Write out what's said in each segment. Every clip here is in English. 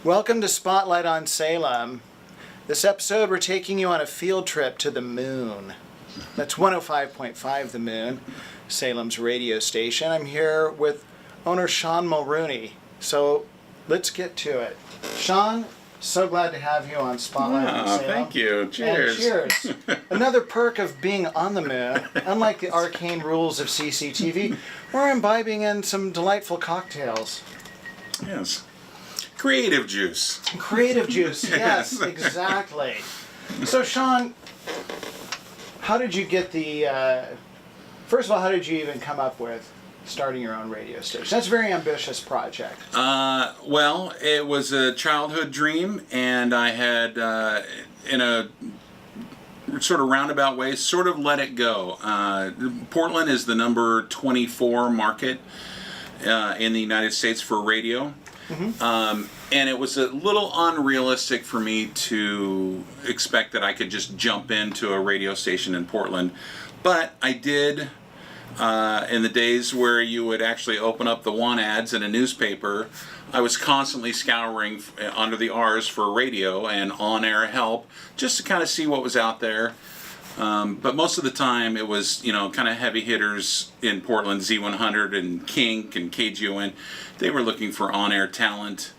Welcome to Spotlight on Salem. This episode, we're taking you on a field trip to the moon. That's 105.5 The Moon, Salem's radio station. I'm here with owner Sean Mulrooney. So let's get to it. Sean, so glad to have you on Spotlight on Salem. Thank you. Cheers. And cheers. Another perk of being on the moon, unlike the arcane rules of CCTV, we're imbibing in some delightful cocktails. Yes. Creative juice. Creative juice, yes, exactly. So, Sean, how did you get the, first of all, how did you even come up with starting your own radio station? That's a very ambitious project. Well, it was a childhood dream, and I had, in a sort of roundabout way, sort of let it go. Portland is the number 24 market in the United States for radio. Mm-hmm. And it was a little unrealistic for me to expect that I could just jump into a radio station in Portland. But I did, in the days where you would actually open up the want ads in a newspaper, I was constantly scouring under the R's for radio and on-air help, just to kind of see what was out there. But most of the time it was, kind of heavy hitters in Portland, Z100 and Kink and KGON. They were looking for on-air talent.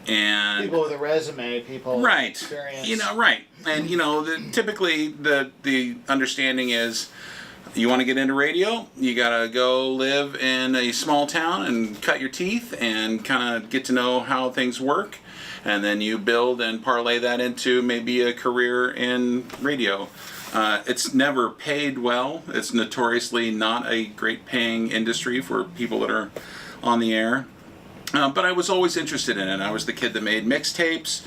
And people with a resume, people right, with experience. Right. And, typically the understanding is you want to get into radio, you got to go live in a small town and cut your teeth and kind of get to know how things work. And then you build and parlay that into maybe a career in radio. It's never paid well. It's notoriously not a great paying industry for people that are on the air. But I was always interested in it. I was the kid that made mixtapes.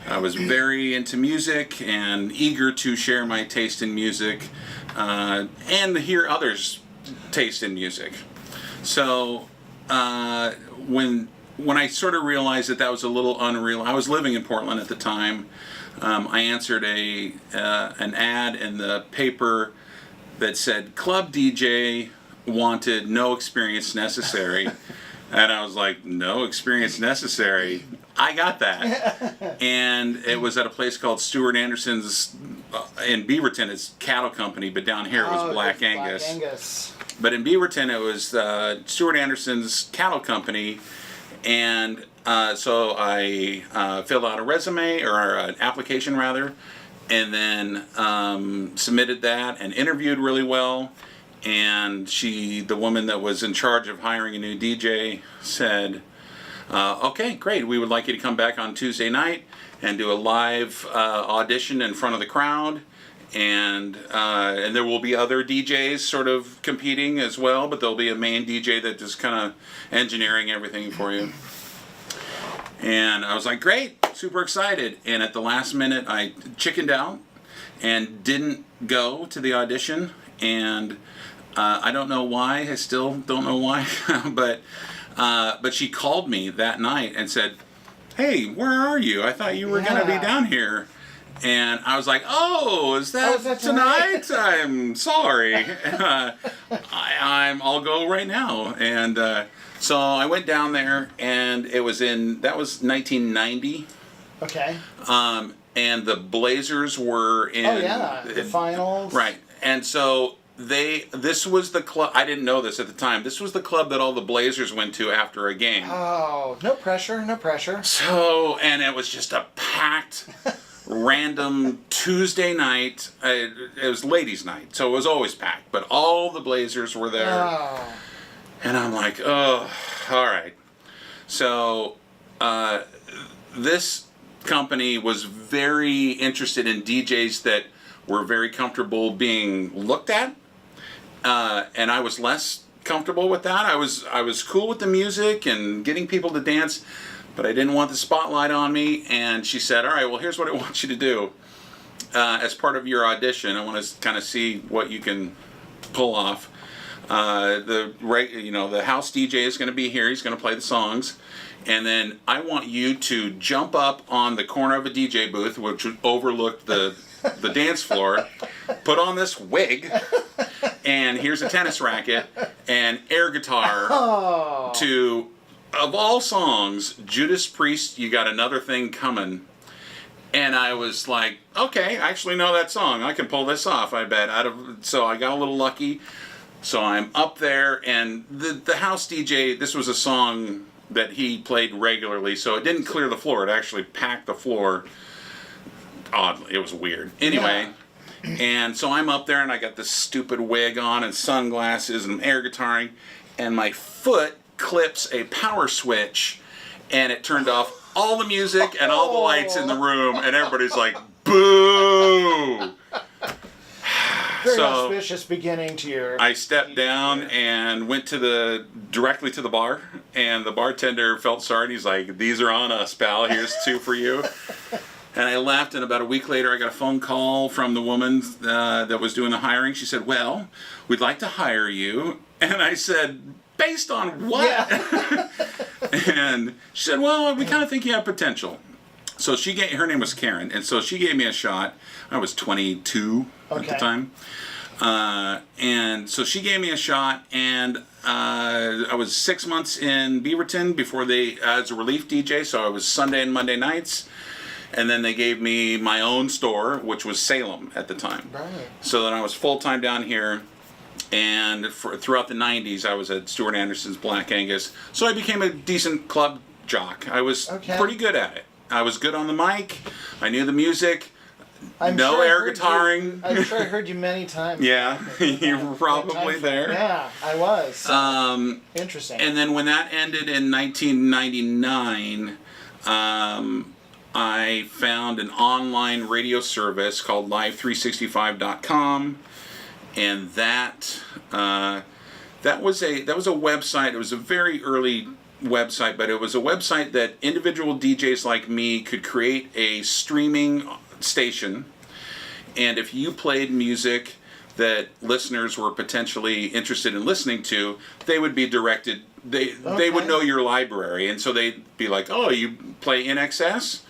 I was very into music and eager to share my taste in music and hear others' taste in music. So when I sort of realized that was a little unreal, I was living in Portland at the time. I answered an ad in the paper that said club DJ wanted, no experience necessary. And I was like, no experience necessary. I got that. And it was at a place called Stuart Anderson's in Beaverton. It's cattle company, but down here it was Black Angus. But in Beaverton it was Stuart Anderson's cattle company. And so I filled out a resume, or an application rather, and then submitted that and interviewed really well. And the woman that was in charge of hiring a new DJ said, okay, great, we would like you to come back on Tuesday night and do a live audition in front of the crowd. And there will be other DJs sort of competing as well, but there'll be a main DJ that is kind of engineering everything for you. And I was like, great, super excited. And at the last minute, I chickened out and didn't go to the audition. And I don't know why. I still don't know why. But she called me that night and said, hey, where are you? I thouh you were going to be down here. And I was like, oh, is that tonight? I'm sorry. I'll go right now. And so I went down there, and that was 1990. Okay. And the Blazers were in the finals. Right. And so this was the club. I didn't know this at the time. This was the club that all the Blazers went to after a game. Oh, no pressure. So, and it was just a packed random Tuesday night. It was ladies' night, so it was always packed, but all the Blazers were there. Oh. And I'm like, oh, all right. So this company was very interested in DJs that were very comfortable being looked at, and I was less comfortable with that. I was cool with the music and getting people to dance, but I didn't want the spotlight on me. And she said, all right, well, here's what I want you to do. As part of your audition, I want to kind of see what you can pull off. The house DJ is going to be here. He's going to play the songs. And then I want you to jump up on the corner of a DJ booth, which overlooked the dance floor, put on this wig, and here's a tennis racket and air guitar to of all songs, Judas Priest, You Got Another Thing Coming. And I was like, okay, I actually know that song. I can pull this off, I bet. So I got a little lucky. So I'm up there, and the house DJ, this was a song that he played regularly, so it didn't clear the floor. It actually packed the floor. Oddly, it was weird. Anyway, and so I'm up there, and I got this stupid wig on and sunglasses and air guitaring, and my foot clips a power switch, and it turned off all the music and all the lights in the room, and everybody's like, boo! Very auspicious beginning to your... I stepped down and went directly to the bar, and the bartender felt sorry, and he's like, these are on us, pal, here's 2 for you. And I left, and about a week later, I got a phone call from the woman that was doing the hiring. She said, well, we'd like to hire you. And I said, based on what? Yeah. And she said, well, we kind of think you have potential. So her name was Karen, and so she gave me a shot. I was 22 at the time. And so she gave me a shot, and I was 6 months in Beaverton before as a relief DJ, so I was Sunday and Monday nights. And then they gave me my own store, which was Salem at the time. Right. So then I was full-time down here, and throughout the 90s, I was at Stuart Anderson's Black Angus. So I became a decent club jock. I was pretty good at it. I was good on the mic. I knew the music. No air guitaring. I'm sure I heard you many times. Yeah, you were probably there. Yeah, I was. Interesting. And then when that ended in 1999, I found an online radio service called Live365.com, and that was a website. It was a very early website, but it was a website that individual DJs like me could create a streaming station, and if you played music that listeners were potentially interested in listening to, they would be directed. They would know your library, and so they'd be like, oh, you play NXS?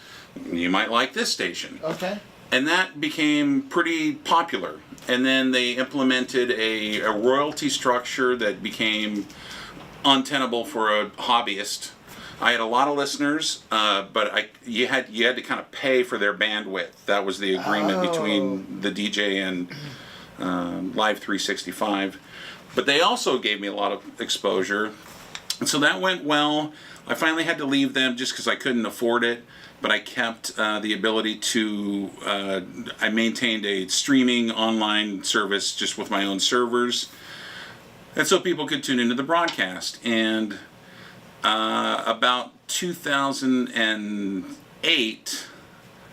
You might like this station. Okay. And that became pretty popular. And then they implemented a royalty structure that became untenable for a hobbyist. I had a lot of listeners, but you had to kind of pay for their bandwidth. That was the agreement between the DJ and Live 365. But they also gave me a lot of exposure. And so that went well. I finally had to leave them just because I couldn't afford it. But I kept the ability to, I maintained a streaming online service just with my own servers. And so people could tune into the broadcast. And about 2008,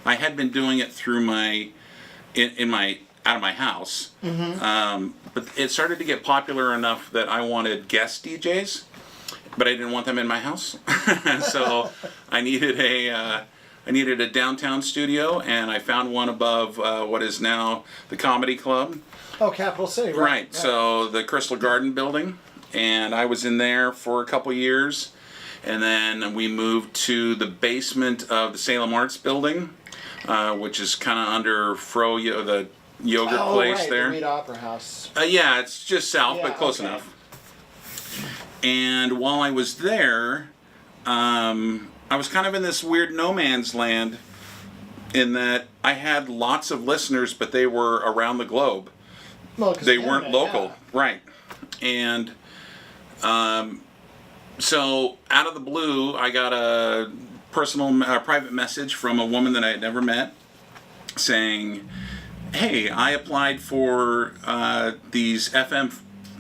I had been doing it through out of my house. Mm-hmm. But it started to get popular enough that I wanted guest DJs, but I didn't want them in my house. So I needed a downtown studio, and I found one above what is now the Comedy Club. Oh, Capital City, right? Right. So the Crystal Garden building, and I was in there for a couple years, and then we moved to the basement of the Salem Arts building, which is kind of under the yogurt place there. The Reed Opera House. Yeah, it's just south, but close enough. And while I was there, I was kind of in this weird no man's land in that I had lots of listeners, but they were around the globe. Well, they weren't local. Right. And so out of the blue, I got a private message from a woman that I had never met saying, hey, I applied for these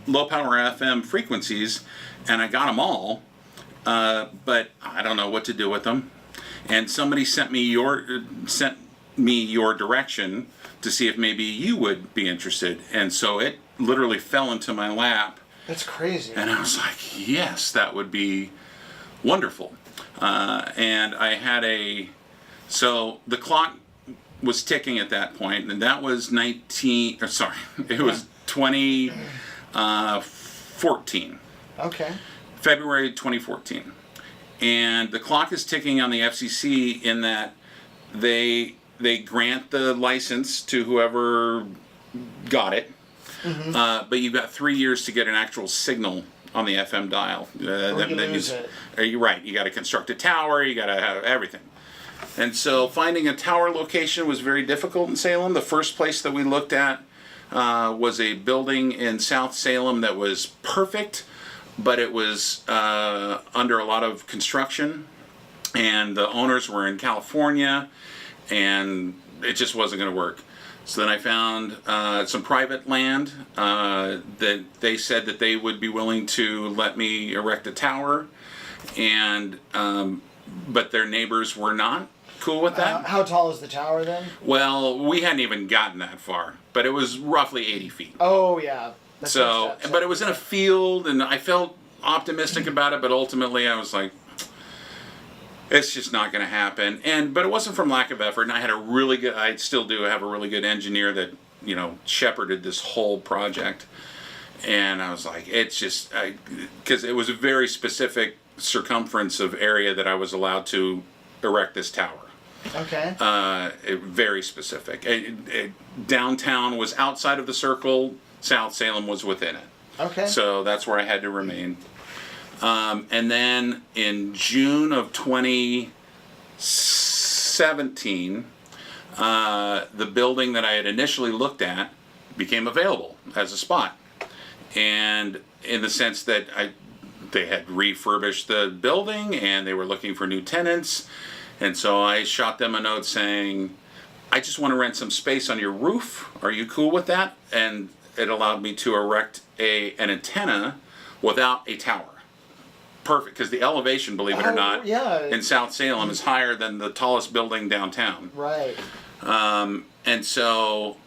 low power FM frequencies, and I got them all. But I don't know what to do with them. And somebody sent me your direction to see if maybe you would be interested. And so it literally fell into my lap. That's crazy. And I was like, yes, that would be wonderful. And I had so the clock was ticking at that point, and that was 2014. Okay. February 2014. And the clock is ticking on the FCC in that they grant the license to whoever got it, mm-hmm. But you've got 3 years to get an actual signal on the FM dial. Or you lose it. You're right. You got to construct a tower. You got to have everything. And so finding a tower location was very difficult in Salem. The first place that we looked at was a building in South Salem that was perfect, but it was under a lot of construction, and the owners were in California, and it just wasn't going to work. So then I found some private land that they said that they would be willing to let me erect a tower, and but their neighbors were not cool with that. How tall is the tower then? Well, we hadn't even gotten that far, but it was roughly 80 feet. Oh, yeah. So, but it was in a field, and I felt optimistic about it, but ultimately I was like, it's just not going to happen. But it wasn't from lack of effort, and I had I still do have a really good engineer that, shepherded this whole project. And I was like, it's just, because it was a very specific circumference of area that I was allowed to erect this tower. Okay. Very specific. Downtown was outside of the circle. South Salem was within it. Okay. So that's where I had to remain. And then in June of 2017, the building that I had initially looked at became available as a spot. And in the sense that they had refurbished the building and they were looking for new tenants. And so I shot them a note saying, I just want to rent some space on your roof. Are you cool with that? And it allowed me to erect an antenna without a tower. Perfect, because the elevation, believe it or not, in South Salem is higher than the tallest building downtown. Right. And so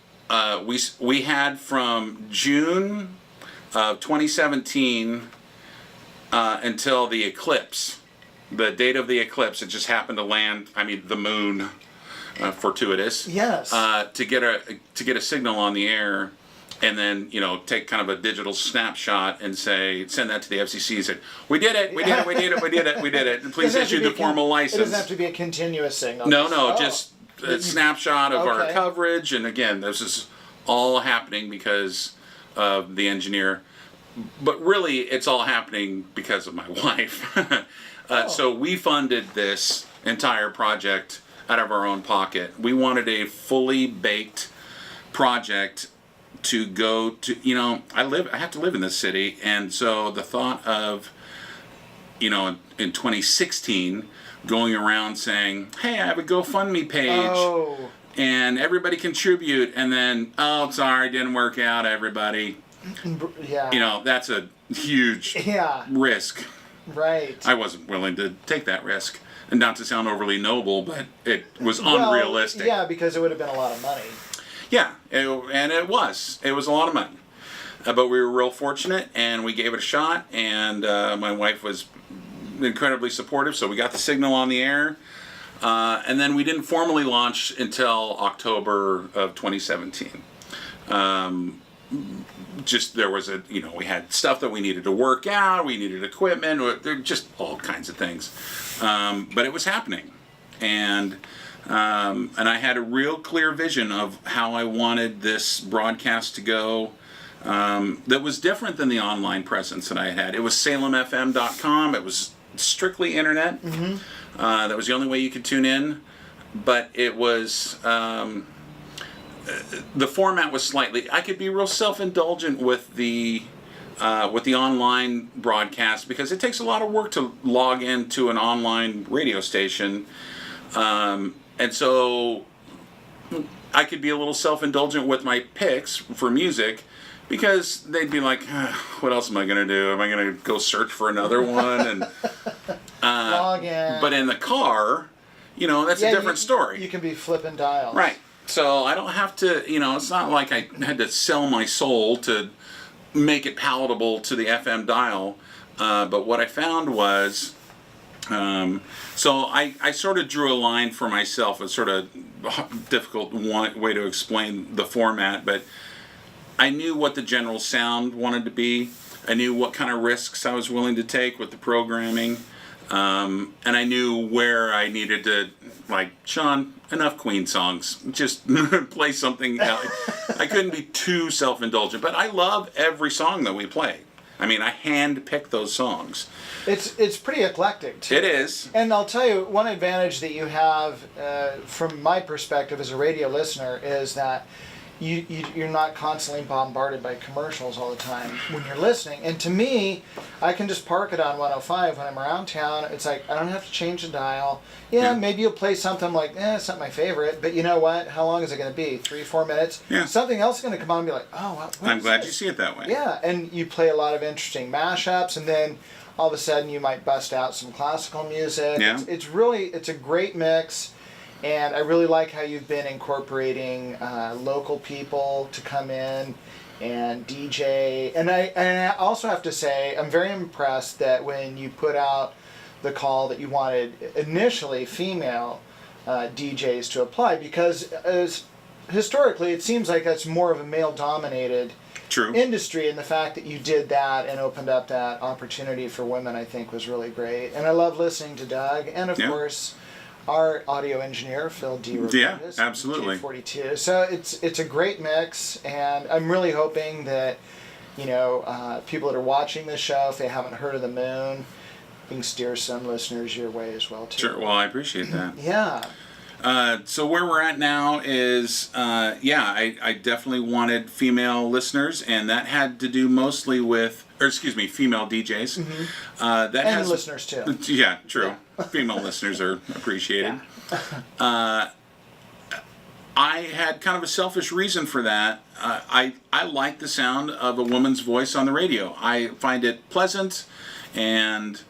we had from June of 2017 until the eclipse. The date of the eclipse, it just happened to land, the moon, fortuitous. Yes. To get a signal on the air, and then take kind of a digital snapshot and send that to the FCC and say, we did it, please issue the formal license. It doesn't have to be a continuous signal. No, just a snapshot of our coverage, and again, this is all happening because of the engineer, but really it's all happening because of my wife. So we funded this entire project out of our own pocket. We wanted a fully baked project to go to, I have to live in this city, and so the thought of, in 2016, going around saying, hey, I have a GoFundMe page, and everybody contribute, and then, oh, sorry, didn't work out, everybody. Yeah. That's a huge risk. Right. I wasn't willing to take that risk. And not to sound overly noble, but it was unrealistic. Yeah, because it would have been a lot of money. Yeah, and it was. It was a lot of money. But we were real fortunate, and we gave it a shot, and my wife was incredibly supportive, so we got the signal on the air. And then we didn't formally launch until October of 2017. There was we had stuff that we needed to work out, we needed equipment, there just all kinds of things. But it was happening. And I had a real clear vision of how I wanted this broadcast to go, that was different than the online presence that I had. It was salemfm.com. It was strictly internet. Mm-hmm. That was the only way you could tune in. But it was... the format was slightly... I could be real self-indulgent with the online broadcast because it takes a lot of work to log into an online radio station. And so I could be a little self-indulgent with my picks for music because they'd be like, what else am I going to do? Am I going to go search for another one? And log in. But in the car, that's a different story. You can be flipping dials. Right. So I don't have to, it's not like I had to sell my soul to make it palatable to the FM dial. But what I found was, so I sort of drew a line for myself. It's sort of difficult way to explain the format, but I knew what the general sound wanted to be. I knew what kind of risks I was willing to take with the programming. And I knew where I needed to, like, Sean, enough Queen songs. Just play something else. I couldn't be too self-indulgent, but I love every song that we play. I mean, I hand-picked those songs. It's pretty eclectic, too. It is. And I'll tell you, one advantage that you have, from my perspective as a radio listener, is that you're not constantly bombarded by commercials all the time when you're listening. And to me, I can just park it on 105 when I'm around town. It's like, I don't have to change the dial. Yeah, maybe you'll play something like, it's not my favorite, but you know what? How long is it going to be? 3-4 minutes? Yeah. Something else is going to come on and be like, oh, what I'm is glad this? you see it that way. Yeah, and you play a lot of interesting mashups, and then all of a sudden you might bust out some classical music. Yeah. It's a great mix. And I really like how you've been incorporating local people to come in and DJ. And I also have to say, I'm very impressed that when you put out the call that you wanted initially female DJs to apply, because historically it seems like that's more of a male-dominated industry, and the fact that you did that and opened up that opportunity for women, I think, was really great. And I love listening to Doug, and of course, our audio engineer, Phil D. Yeah, absolutely. 42. So it's a great mix, and I'm really hoping that, people that are watching this show, if they haven't heard of the Moon, you can steer some listeners your way as well, too. Sure, well, I appreciate that. Yeah. So where we're at now is, I definitely wanted female listeners, and that had to do mostly with, female DJs. Mm-hmm. And listeners, too. Yeah, true. Yeah. Female listeners are appreciated. Yeah. I had kind of a selfish reason for that. I like the sound of a woman's voice on the radio. I find it pleasant and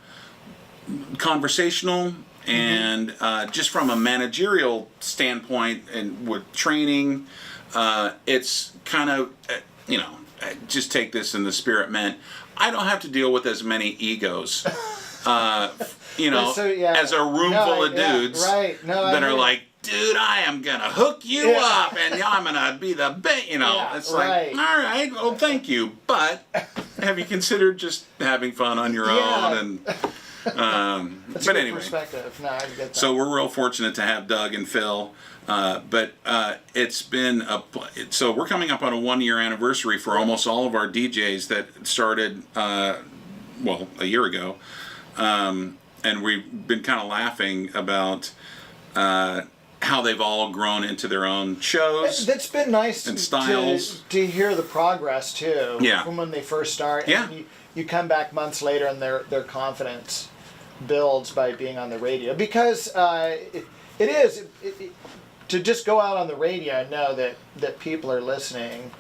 conversational. And just from a managerial standpoint and with training, it's kind of, just take this in the spirit meant, I don't have to deal with as many egos, as a room full of dudes that are like, dude, I am going to hook you up and I'm going to be the best, it's like, all right, well, thank you. But have you considered just having fun on your own? And that's but a good anyway, perspective. No, I get that. So we're real fortunate to have Doug and Phil. But it's been so we're coming up on a 1-year anniversary for almost all of our DJs that started a year ago, and we've been kind of laughing about how they've all grown into their own shows. That's been nice and styles to hear the progress too. Yeah. From when they first start. Yeah. And you come back months later and their confidence builds by being on the radio, because it is to just go out on the radio and know that people are listening,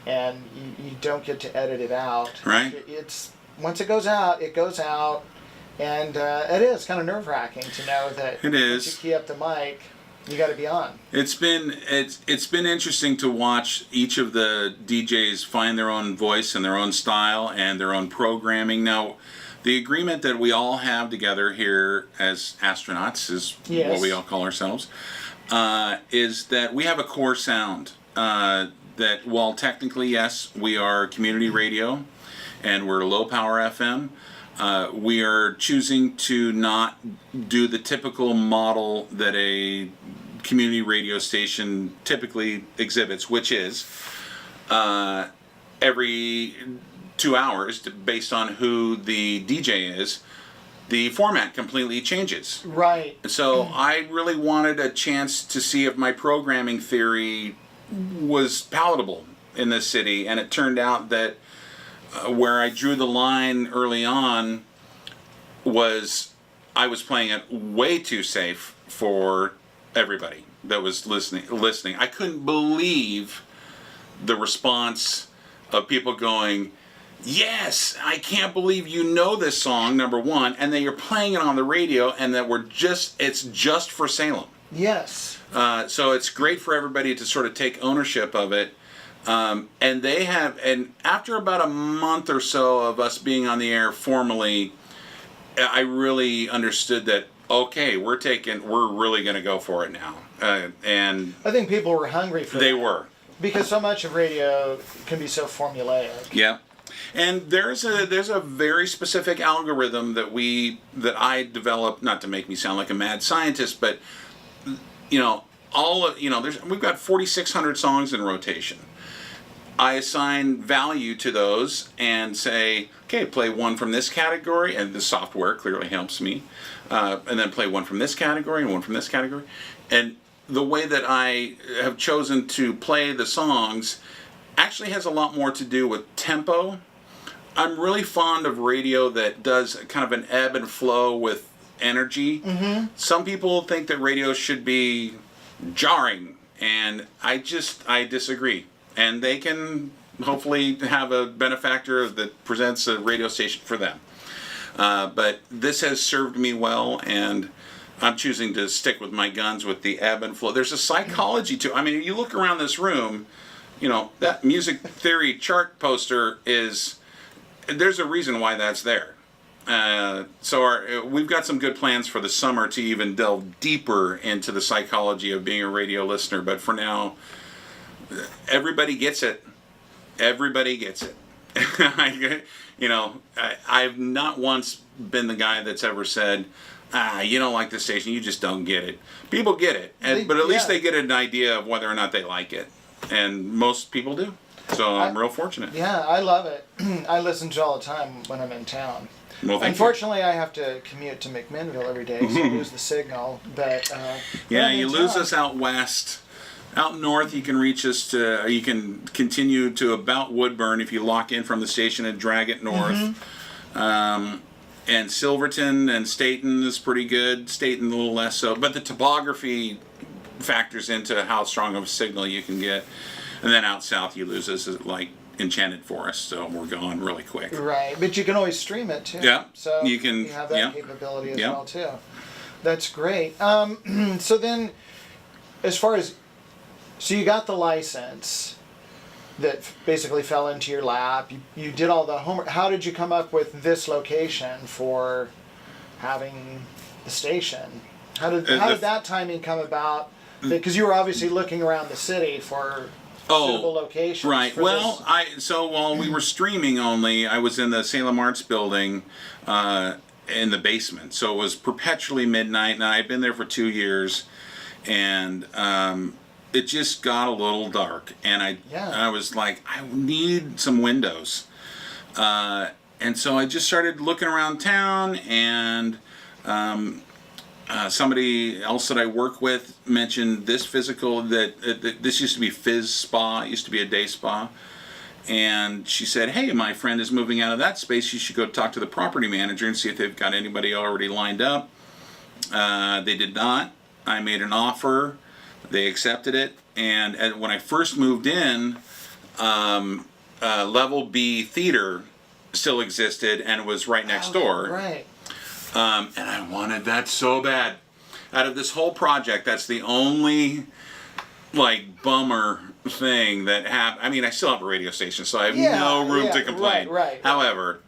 and you don't get to edit it out. Right. It's once it goes out, and it is kind of nerve-wracking to know that it is. Once you key up the mic, you got to be on. It's been interesting to watch each of the DJs find their own voice and their own style and their own programming. Now, the agreement that we all have together here as astronauts is what we all call ourselves, is that we have a core sound. That while technically, yes, we are community radio and we're low power FM, we are choosing to not do the typical model that a community radio station typically exhibits, which is every 2 hours, based on who the DJ is, the format completely changes. Right. So I really wanted a chance to see if my programming theory was palatable in this city, and it turned out that where I drew the line early on was I was playing it way too safe for everybody that was listening. I couldn't believe the response of people going, yes, I can't believe you know this song, number one, and that you're playing it on the radio, and that it's just for Salem. Yes. So it's great for everybody to sort of take ownership of it. And after about a month or so of us being on the air formally, I really understood that, okay, we're really going to go for it now. And I think people were hungry for they that. were. Because so much of radio can be so formulaic. Yeah. And there's a very specific algorithm that I developed, not to make me sound like a mad scientist, but we've got 4,600 songs in rotation. I assign value to those and say, okay, play one from this category, and the software clearly helps me, and then play one from this category and one from this category. And the way that I have chosen to play the songs actually has a lot more to do with tempo. I'm really fond of radio that does kind of an ebb and flow with energy. Mm-hmm. Some people think that radio should be jarring, and I disagree. And they can hopefully have a benefactor that presents a radio station for them. But this has served me well, and I'm choosing to stick with my guns with the ebb and flow. There's a psychology to it. I mean, you look around this room, that music theory chart poster there's a reason why that's there. So we've got some good plans for the summer to even delve deeper into the psychology of being a radio listener. But for now, everybody gets it. Everybody gets it. I've not once been the guy that's ever said, you don't like the station, you just don't get it. People get it, but at least they get an idea of whether or not they like it. And most people do. So I'm real fortunate. Yeah, I love it. I listen to it all the time when I'm in town. Well, unfortunately, I have to commute to McMinnville every day, so I lose the signal. But you lose us out west. Out north, you can reach us you can continue to about Woodburn if you lock in from the station and drag it north. Mm-hmm. And Silverton and Staten is pretty good. Staten a little less so. But the topography factors into how strong of a signal you can get. And then out south, you lose us like Enchanted Forest, so we're gone really quick. Right, but you can always stream it too. Yeah, so you have that capability as well too. That's great. So then, as far as you got the license that basically fell into your lap. You did all the homework. How did you come up with this location for having the station? How did that timing come about? Because you were obviously looking around the city for suitable locations. Right. Well, while we were streaming only, I was in the Salem Arts Building in the basement. So it was perpetually midnight, and I'd been there for 2 years, and it just got a little dark, and I was like, I need some windows, and so I just started looking around town, and somebody else that I work with mentioned this this used to be Fizz Spa. It used to be a day spa. And she said, hey, my friend is moving out of that space. You should go talk to the property manager and see if they've got anybody already lined up. They did not. I made an offer. They accepted it. And when I first moved in, Level B Theater still existed and was right next door. Right. And I wanted that so bad. Out of this whole project, that's the only bummer thing that happened. I mean, I still have a radio station, so I have no room to complain. Right. However,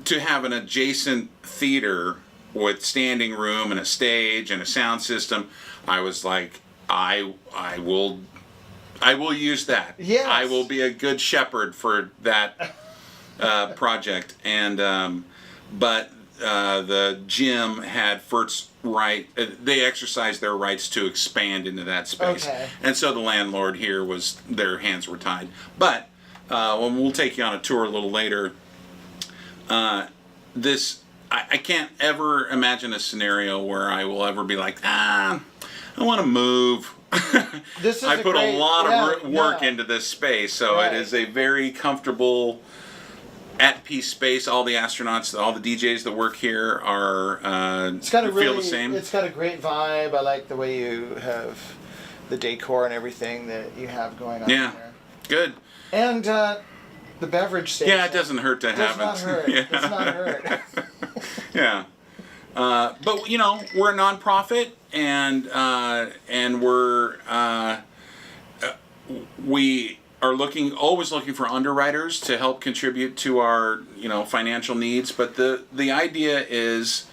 to have an adjacent theater with standing room and a stage and a sound system, I was like, I will use that. Yes. I will be a good shepherd for that project. And but the gym had first right. They exercised their rights to expand into that space. Okay. And so the landlord here their hands were tied. But we'll take you on a tour a little later. I can't ever imagine a scenario where I will ever be like, I want to move. I put a lot of work into this space, so it is a very comfortable, at-peace space. All the astronauts, all the DJs that work here feel the same. It's got a great vibe. I like the way you have the decor and everything that you have going on there. Good. And the beverage station. Yeah, it doesn't hurt to have it. Does not hurt. Yeah. Does not hurt. Yeah. But we're a nonprofit, and we are always looking for underwriters to help contribute to our financial needs. But the idea is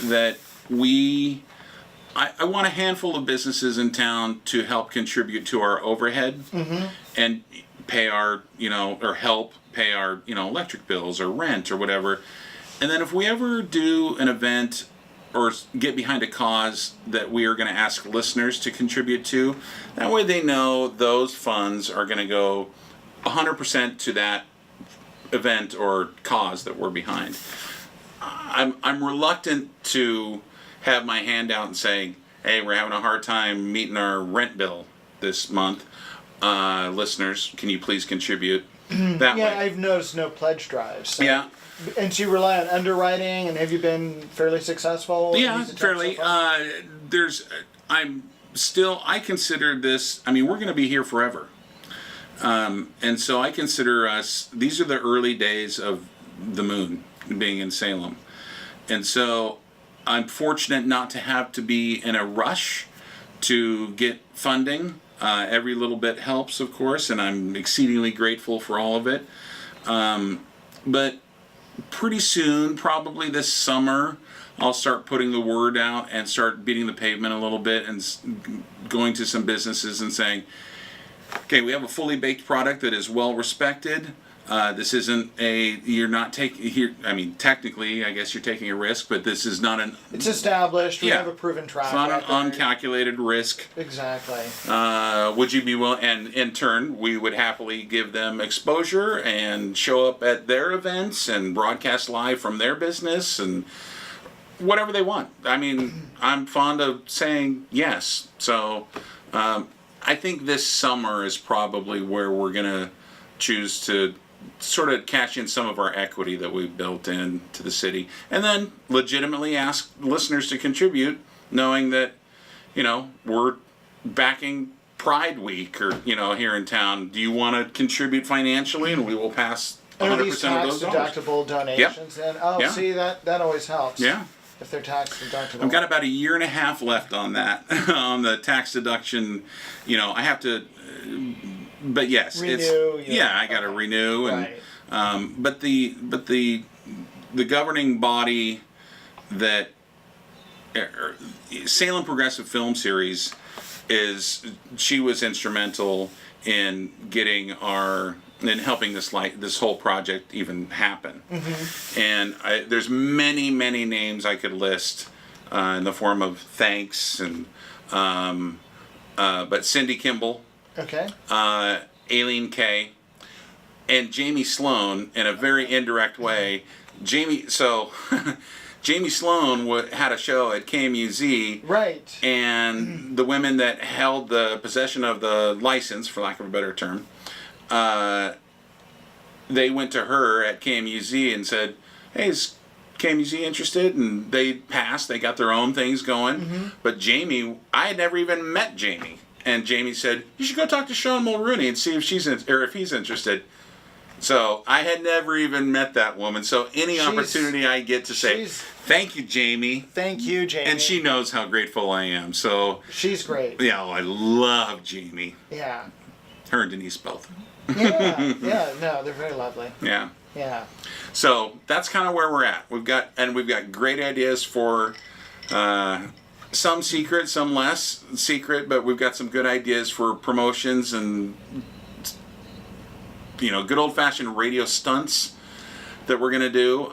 that I want a handful of businesses in town to help contribute to our overhead and pay our or help pay our electric bills or rent or whatever. And then if we ever do an event or get behind a cause that we are going to ask listeners to contribute to, that way they know those funds are going to go 100% to that event or cause that we're behind. I'm reluctant to have my hand out and saying, hey, we're having a hard time meeting our rent bill this month. Listeners, can you please contribute that way? I've noticed no pledge drives. So. Yeah. And so you rely on underwriting, and have you been fairly successful? Yeah, fairly. So far? I consider this, I mean, we're going to be here forever. And so I consider us, these are the early days of the Moon being in Salem. And so I'm fortunate not to have to be in a rush to get funding. Every little bit helps, of course, and I'm exceedingly grateful for all of it. But pretty soon, probably this summer, I'll start putting the word out and start beating the pavement a little bit and going to some businesses and saying, okay, we have a fully baked product that is well respected. This isn't you're not taking here. I mean, technically, I guess you're taking a risk, but this is not an. It's established. We Yeah. have a proven track. It's not an record. uncalculated risk. Exactly. Would you be willing? And in turn, we would happily give them exposure and show up at their events and broadcast live from their business and whatever they want. I mean, I'm fond of saying yes. So I think this summer is probably where we're gonna choose to sort of cash in some of our equity that we've built into the city, and then legitimately ask listeners to contribute, knowing that, you know, we're backing Pride Week or, you know, here in town. Do you want to contribute financially? And we will pass 100% Are these tax of those dollars. deductible donations? Yep. And Yeah. see that always helps. Yeah. If they're tax deductible. I've got about a year and a half left on that, on the tax deduction. You know, I have to, but yes, Renew, I got to renew, and Right. but the governing body that Salem Progressive Film Series she was instrumental in getting in helping this whole project even happen. Mm-hmm. And there's many names I could list in the form of thanks and but Cindy Kimball, Okay. Aileen Kay, and Jamie Sloan in a very indirect way. Jamie Sloan had a show at KMUZ. Right. And the women that held the possession of the license, for lack of a better term, they went to her at KMUZ and said, hey, is KMUZ interested? And they passed. They got their own things going. Mm-hmm. But Jamie, I had never even met Jamie. And Jamie said, you should go talk to Sean Mulrooney and see if if he's interested. So I had never even met that woman. So any opportunity I get to say, thank you, Jamie. Thank you, Jamie. And she knows how grateful I am. So she's great. yeah, I love Jamie. Yeah. Her and Denise both. Yeah. No, they're very lovely. Yeah. Yeah. So that's kind of where we're at. We've got great ideas for some secret, some less secret, but we've got some good ideas for promotions and, you know, good old-fashioned radio stunts that we're going to do.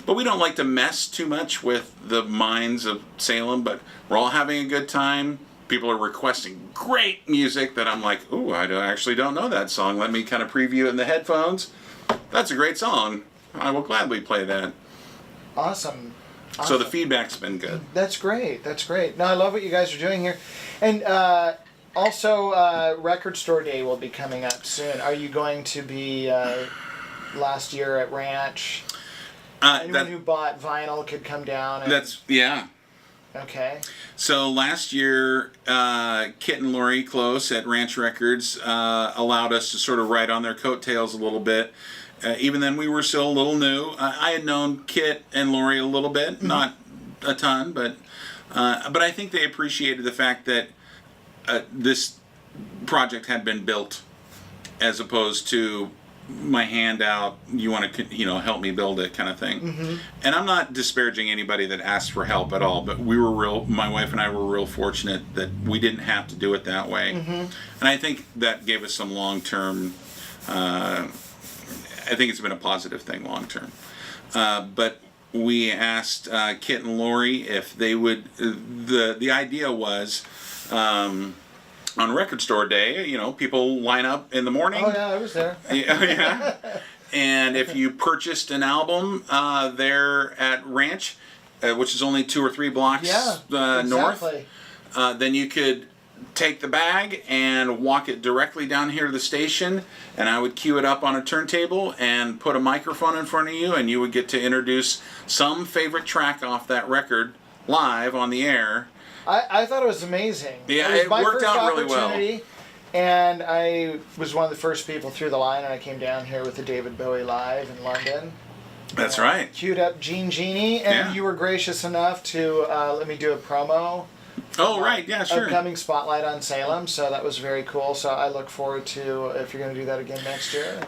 But we don't like to mess too much with the minds of Salem, but we're all having a good time. People are requesting great music that I'm like, ooh, actually don't know that song. Let me kind of preview it in the headphones. That's a great song. I will gladly play that. Awesome. So the feedback's been good. That's great. That's great. No, I love what you guys are doing here. And also, Record Store Day will be coming up soon. Are you going to be last year at Ranch? Anyone who bought vinyl could come down. Yeah. Okay. So last year, Kit and Lori Close at Ranch Records allowed us to sort of ride on their coattails a little bit. Even then, we were still a little new. I had known Kit and Lori a little bit, not a ton, but I think they appreciated the fact that this project had been built, as opposed to my hand out, you want to help me build it kind of thing. Mm-hmm. And I'm not disparaging anybody that asked for help at all, but my wife and I were real fortunate that we didn't have to do it that way. Mm-hmm. And I think that gave us some long-term, I think it's been a positive thing long-term. But we asked Kit and Lori if they would, the idea was, on Record Store Day, people line up in the morning. Oh yeah, I was there. Yeah. And if you purchased an album there at Ranch, which is only 2 or 3 blocks north, then you could take the bag and walk it directly down here to the station, and I would cue it up on a turntable and put a microphone in front of you, and you would get to introduce some favorite track off that record live on the air. I thought it was amazing. Yeah, it was my worked first out really well. And I was one of the first people through the line, and I came down here with the David Bowie Live in London. That's right. Queued up Gene Genie, and you were gracious enough to let me do a promo. Oh, right, yeah, sure. Upcoming Spotlight on Salem, so that was very cool. So I look forward to if you're going to do that again next year.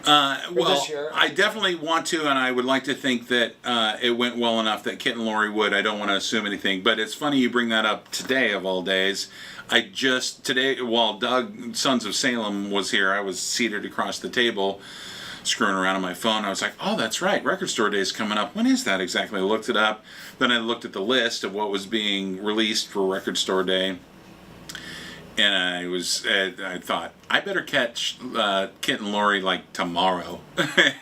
This year. I definitely want to, and I would like to think that it went well enough that Kit and Lori would. I don't want to assume anything, but it's funny you bring that up today of all days. Today, while Doug, Sons of Salem, was here, I was seated across the table, screwing around on my phone. I was like, oh, that's right, Record Store Day is coming up. When is that exactly? I looked it up. Then I looked at the list of what was being released for Record Store Day. And I thought, I better catch Kit and Lori like tomorrow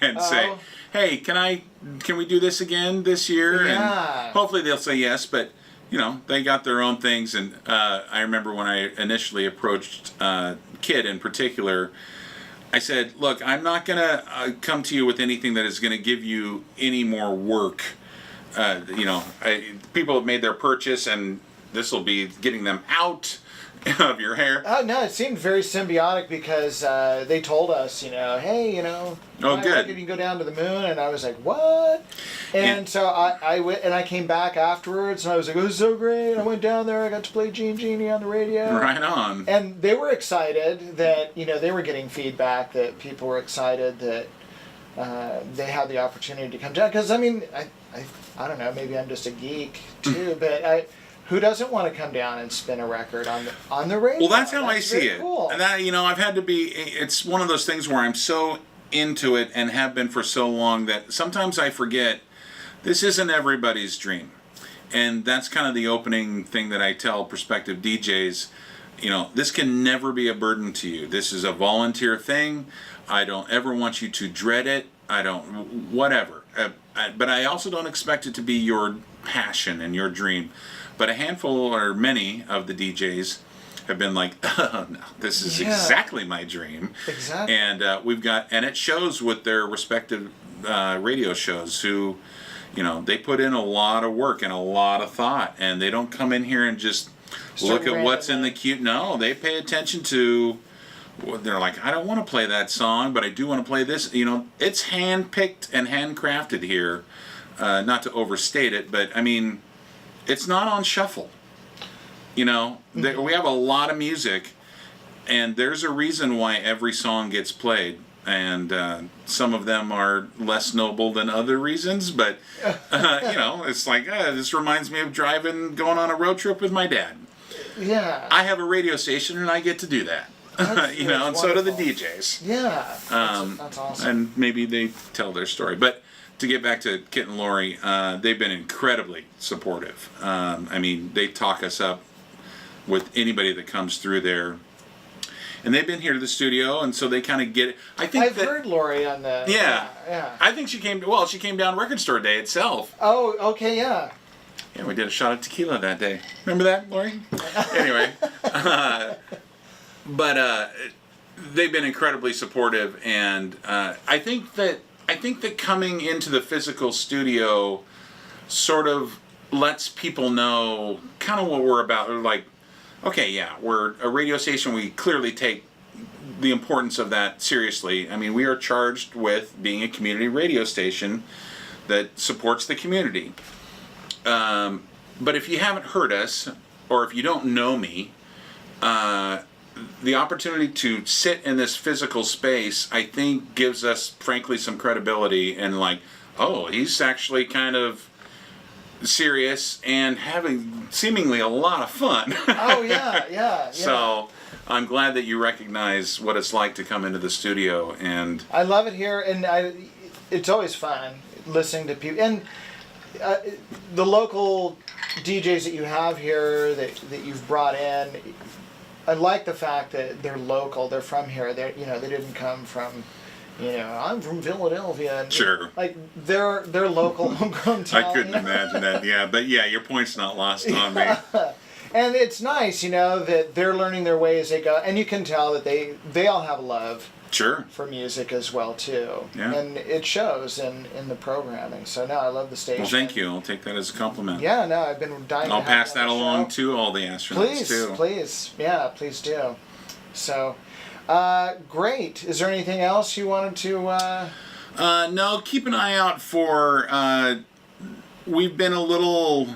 and say, hey, can we do this again this year? Yeah. And hopefully they'll say yes, but they got their own things. And I remember when I initially approached Kit in particular, I said, look, I'm not going to come to you with anything that is going to give you any more work. People have made their purchase, and this will be getting them out of your hair. Oh, no, it seemed very symbiotic because they told us, hey, oh, good. You can go down to the moon, and I was like, what? And so I went, and I came back afterwards, and I was like, it was so great. I went down there, I got to play Gene Genie on the radio. Right on. And they were excited that, they were getting feedback that people were excited that they had the opportunity to come down. Because, I don't know, maybe I'm just a geek, too, but who doesn't want to come down and spin a record on the radio? Well, that's how I see it. Cool. And that, I've had to be. It's one of those things where I'm so into it and have been for so long that sometimes I forget this isn't everybody's dream. And that's kind of the opening thing that I tell prospective DJs. This can never be a burden to you. This is a volunteer thing. I don't ever want you to dread it. I don't, whatever. But I also don't expect it to be your passion and your dream. But a handful or many of the DJs have been like, oh, no, this is exactly my dream. Exactly. And and it shows with their respective radio shows who, they put in a lot of work and a lot of thought. And they don't come in here and just look at what's in the queue. No, they pay attention to, they're like, I don't want to play that song, but I do want to play this. It's hand-picked and handcrafted here. Not to overstate it, but, it's not on shuffle. We have a lot of music, and there's a reason why every song gets played. And some of them are less noble than other reasons, but, it's like, this reminds me of going on a road trip with my dad. Yeah. I have a radio station, and I get to do that. And so do the DJs. Yeah. That's awesome. And maybe they tell their story. But to get back to Kit and Lori, they've been incredibly supportive. They talk us up with anybody that comes through there. And they've been here to the studio, and so they kind of get it. I've heard Lori on the... Yeah. Yeah. I think she came down Record Store Day itself. Oh, okay, yeah. Yeah, we did a shot of tequila that day. Remember that, Lori? Anyway. But they've been incredibly supportive, and I think that coming into the physical studio sort of lets people know kind of what we're about. They're like, okay, yeah, we're a radio station. We clearly take the importance of that seriously. We are charged with being a community radio station that supports the community. But if you haven't heard us, or if you don't know me, the opportunity to sit in this physical space, I think, gives us, frankly, some credibility and like, oh, he's actually kind of serious and having seemingly a lot of fun. Oh, yeah. So I'm glad that you recognize what it's like to come into the studio. And I love it here, and it's always fun listening to people. And the local DJs that you have here that you've brought in, I like the fact that they're local. They're from here. They they didn't come from. I'm from Philadelphia. And, Sure. Like they're local homegrown talent. I couldn't imagine that. Yeah, but yeah, your point's not lost on me. And it's nice, that they're learning their way as they go, and you can tell that they all have a love Sure. for music as well too. Yeah. And it shows in the programming. So no, I love the station. Well, thank you. I'll take that as a compliment. Yeah, no, I've been dying. I'll to have pass you on that the along show. to all the astronauts too. Please, yeah, please do. So, great. Is there anything else you wanted to? No, keep an eye out for. We've been a little,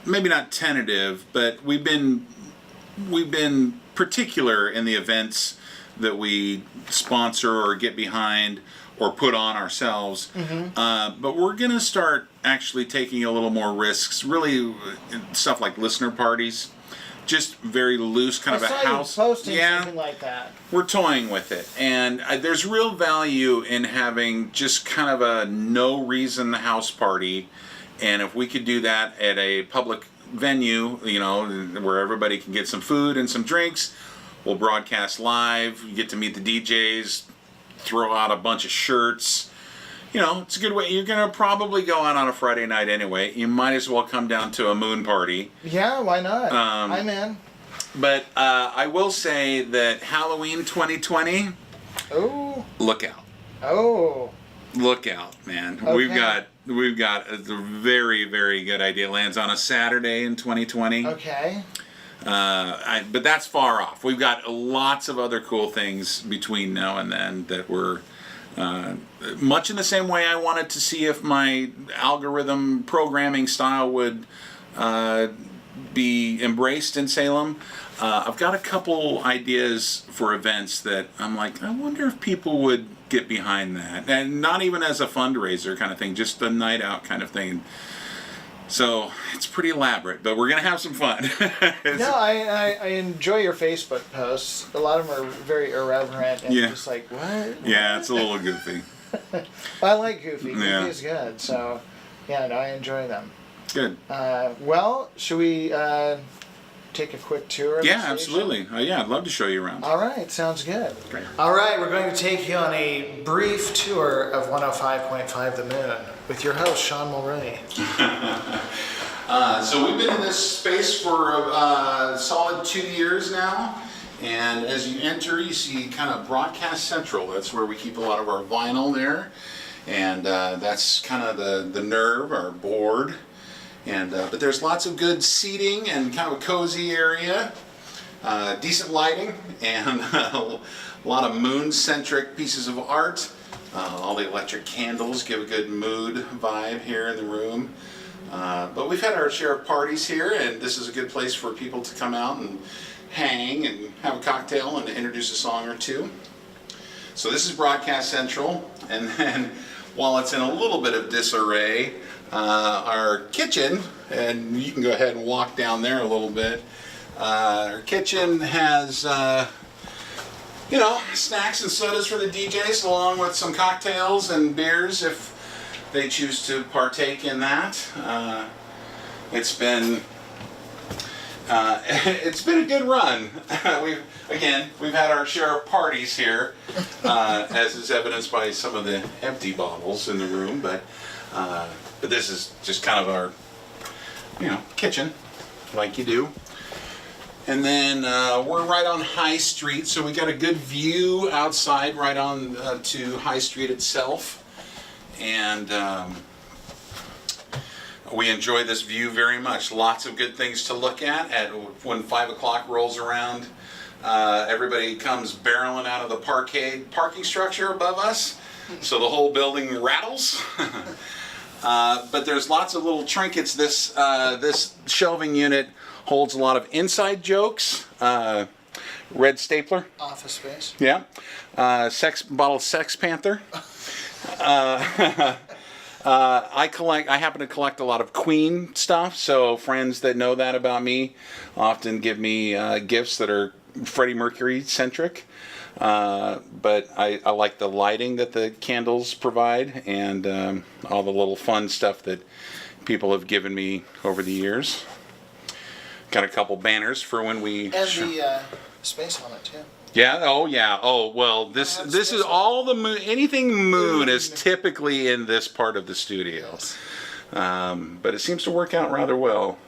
maybe not tentative, but we've been particular in the events that we sponsor or get behind or put on ourselves. But we're gonna start actually taking a little more risks. Really, stuff like listener parties. Just very loose, kind of a house. You posting something like that. We're toying with it, and there's real value in having just kind of a no reason house party, and if we could do that at a public venue, where everybody can get some food and some drinks, we'll broadcast live. You get to meet the DJs, throw out a bunch of shirts. It's a good way. You're gonna probably go out on a Friday night anyway. You might as well come down to a moon party. Yeah, why not? I'm in. But I will say that Halloween 2020. Oh. Look out. Oh. Look out, man. Okay. We've got a very, very good idea. It lands on a Saturday in 2020. Okay. But that's far off. We've got lots of other cool things between now and then that we're much in the same way I wanted to see if my algorithm programming style would be embraced in Salem. I've got a couple ideas for events that I'm like, I wonder if people would get behind that. And not even as a fundraiser kind of thing, just a night out kind of thing. So it's pretty elaborate, but we're going to have some fun. No, I enjoy your Facebook posts. A lot of them are very irreverent and just like, what? Yeah, it's a little goofy. I like goofy. Goofy Yeah. is good. So, yeah, no, I enjoy them. Good. Well, should we take a quick tour of the Yeah, station? absolutely. Yeah, I'd love to show you around. All right, sounds good. Great. All right, we're going to take you on a brief tour of 105.5 The Moon with your host, Sean Mulrooney. So we've been in this space for a solid 2 years now. And as you enter, you see kind of Broadcast Central. That's where we keep a lot of our vinyl there. And that's kind of the nerve, our board. And but there's lots of good seating and kind of a cozy area. Decent lighting and a lot of moon-centric pieces of art. All the electric candles give a good mood vibe here in the room. But we've had our share of parties here, and this is a good place for people to come out and hang and have a cocktail and introduce a song or two. So this is Broadcast Central, and then while it's in a little bit of disarray, our kitchen, and you can go ahead and walk down there a little bit. Our kitchen has, snacks and sodas for the DJs, along with some cocktails and beers if they choose to partake in that. It's been a good run. We've had our share of parties here, as is evidenced by some of the empty bottles in the room, but this is just kind of our, kitchen, like you do. And then we're right on High Street, so we got a good view outside right on to High Street itself. And we enjoy this view very much. Lots of good things to look at. When 5 o'clock rolls around, everybody comes barreling out of the parking structure above us, so the whole building rattles. But there's lots of little trinkets. This shelving unit holds a lot of inside jokes. Red stapler. Office Space. Yeah. Bottle of Sex Panther. I happen to collect a lot of Queen stuff, so friends that know that about me often give me gifts that are Freddie Mercury centric. But I like the lighting that the candles provide and all the little fun stuff that people have given me over the years. Got a couple banners for when we... And the space helmet, too. Yeah. Oh, yeah. Oh, well, this is all the moon. Anything moon is typically in this part of the studio. Yes. But it seems to work out rather well.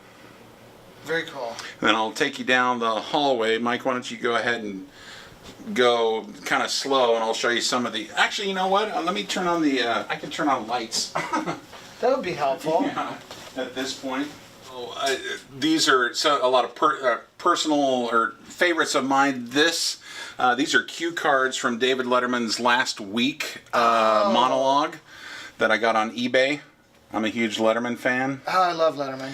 Very cool. Then I'll take you down the hallway. Mike, why don't you go ahead and go kind of slow, and I'll show you some of the... Actually, you know what? Let me turn on the... I can turn on lights. That would be helpful. Yeah, at this point. These are a lot of personal or favorites of mine. These are cue cards from David Letterman's last week monologue that I got on eBay. I'm a huge Letterman fan. Oh, I love Letterman.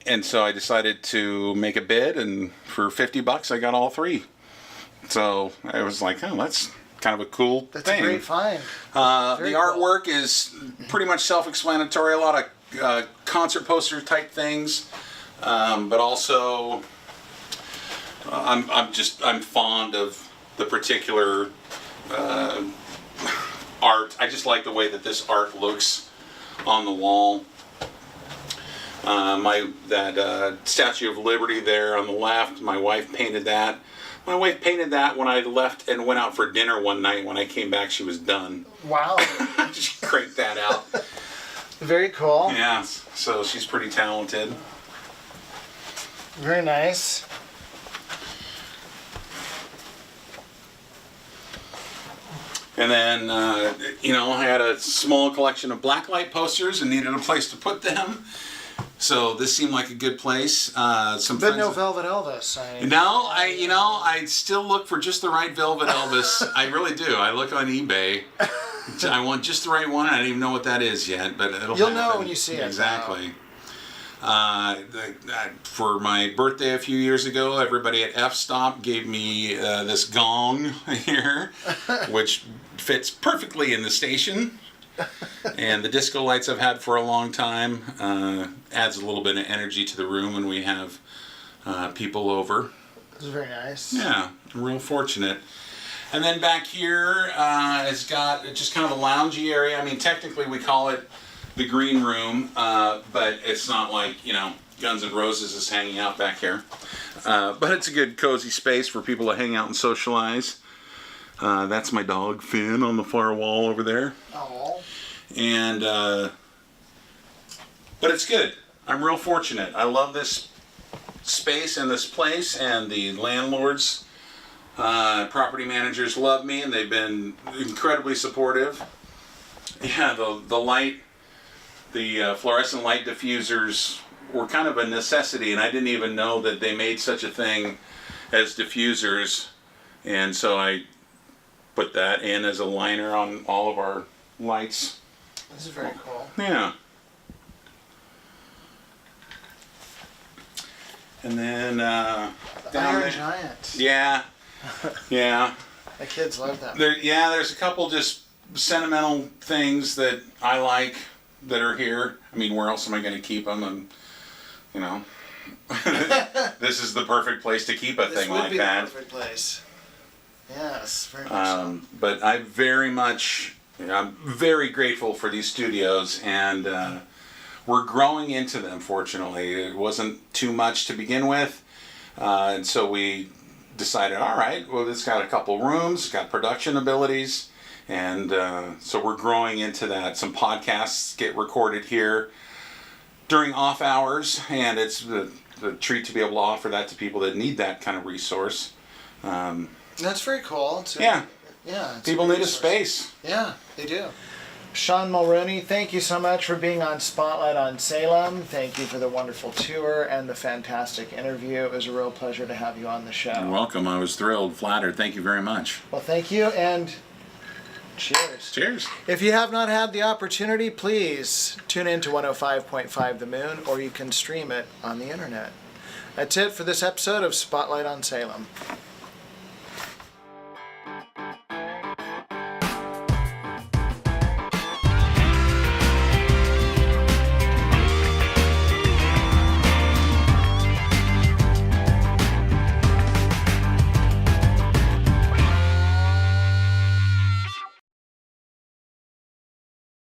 And so I decided to make a bid, and for $50 I got all 3. So I was like, oh, that's kind of a cool thing. That's a great find. The artwork is pretty much self-explanatory. A lot of concert poster type things, but also I'm fond of the particular art. I just like the way that this art looks on the wall. That Statue of Liberty there on the left, my wife painted that. My wife painted that when I left and went out for dinner one night. When I came back, she was done. Wow. She cranked that out. Very cool. Yeah, so she's pretty talented. Very nice. And then, I had a small collection of blacklight posters and needed a place to put them. So this seemed like a good place. But no Velvet Elvis. I still look for just the right Velvet Elvis. I really do. I look on eBay. I want just the right one. I don't even know what that is yet, but it'll You'll happen. know when you see it. Exactly. For my birthday a few years ago, everybody at F-Stop gave me this gong here, which fits perfectly in the station. And the disco lights I've had for a long time. Adds a little bit of energy to the room when we have people over. This is very nice. Yeah, I'm real fortunate. And then back here, it's got just kind of a loungy area. I mean, technically we call it the green room, but it's not like, Guns N' Roses is hanging out back here. But it's a good cozy space for people to hang out and socialize. That's my dog, Finn, on the far wall over there. Oh. And, but it's good. I'm real fortunate. I love this space and this place, and the landlords, property managers love me, and they've been incredibly supportive. Yeah, the light, the fluorescent light diffusers were kind of a necessity, and I didn't even know that they made such a thing as diffusers, and so I put that in as a liner on all of our lights. This is very cool. Yeah. And then the down Iron there. Giant. Yeah. Yeah. The kids love that. There's a couple just sentimental things that I like that are here. I mean, where else am I going to keep them? And this is the perfect place to keep a thing like that. This would be the perfect place. Yes, very much so. But I'm very grateful for these studios, and we're growing into them, fortunately. It wasn't too much to begin with, and so we decided, all right, well, it's got a couple rooms, it's got production abilities, and so we're growing into that. Some podcasts get recorded here during off hours, and it's the treat to be able to offer that to people that need that kind of resource. That's very cool. Yeah. Yeah. People need a space. Yeah, they do. Sean Mulrooney, thank you so much for being on Spotlight on Salem. Thank you for the wonderful tour and the fantastic interview. It was a real pleasure to have you on the show. You're welcome. I was thrilled, flattered. Thank you very much. Well, thank you, and cheers. Cheers. If you have not had the opportunity, please tune in to 105.5 The Moon, or you can stream it on the internet. That's it for this episode of Spotlight on Salem.